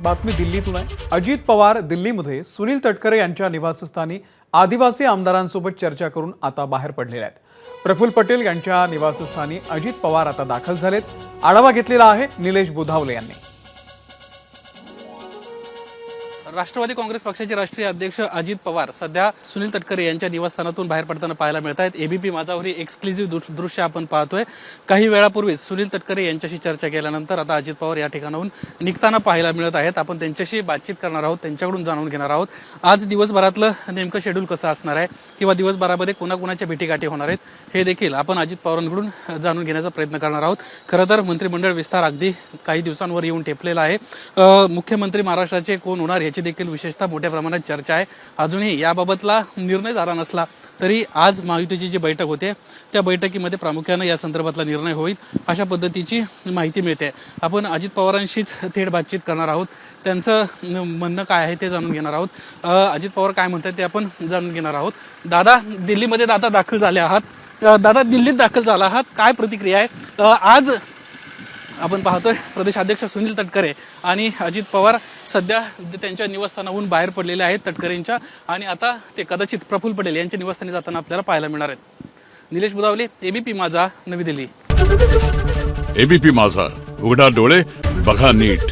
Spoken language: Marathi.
बातमी दिल्लीतून आहे। अजित पवार दिल्लीमध्ये सुनील तटकरे यांच्या निवासस्थानी आदिवासी आमदारांसोबत चर्चा करून आता बाहेर पडलेले आहेत। प्रफुल्ल पटेल यांच्या निवासस्थानी अजित पवार आता दाखल झालेत। आढावा घेतलेला आहे निलेश बुधावले यांनी। राष्ट्रवादी काँग्रेस पक्षाचे राष्ट्रीय अध्यक्ष अजित पवार सध्या सुनील तटकरे यांच्या निवासस्थानातून बाहेर पडताना पाहायला मिळत आहेत। एबीपी माझावर ही एक्सक्लुझिव्ह दृश्य आपण पाहतोय। काही वेळापूर्वी सुनील तटकरे यांच्याशी चर्चा केल्यानंतर आता अजित पवार या ठिकाणाहून निघताना पाहायला मिळत आहेत। आपण त्यांच्याशी बातचीत करणार आहोत, त्यांच्याकडून जाणून घेणार आहोत आज दिवसभरातलं नेमकं शेड्यूल कसं असणार आहे किंवा दिवसभरामध्ये कोणाकोणाच्या भेटीगाठी होणार आहेत हे देखील आपण अजित पवारांकडून जाणून घेण्याचा प्रयत्न करणार आहोत। खरं तर मंत्रिमंडळ विस्तार अगदी काही दिवसांवर येऊन ठेपलेला आहे। मुख्यमंत्री महाराष्ट्राचे कोण होणार याची देखील विशेषतः मोठ्या प्रमाणात चर्चा आहे। अजूनही याबाबतला निर्णय झाला नसला तरी आज महायुतीची जी बैठक होते त्या बैठकीमध्ये प्रामुख्याने या संदर्भातला निर्णय होईल अशा पद्धतीची माहिती मिळते। आपण अजित पवारांशीच थेट बातचीत करणार आहोत, त्यांचं म्हणणं काय आहे ते जाणून घेणार आहोत। अजित पवार काय म्हणतात ते आपण जाणून घेणार आहोत। दादा, दिल्लीमध्ये दाखल झाले आहात। दादा, दिल्लीत दाखल झाला आहात, काय प्रतिक्रिया आहे? आज आपण पाहतोय प्रदेशाध्यक्ष सुनील तटकरे आणि अजित पवार सध्या त्यांच्या निवासस्थानाहून बाहेर पडलेले आहेत तटकरेंच्या, आणि आता ते कदाचित प्रफुल्ल पटेल यांच्या निवासस्थानी जाताना आपल्याला पाहायला मिळणार आहेत। निलेश बुधावले, एबीपी माझा, नवी दिल्ली। एबीपी माझा, उघडा डोळे बघा नीट।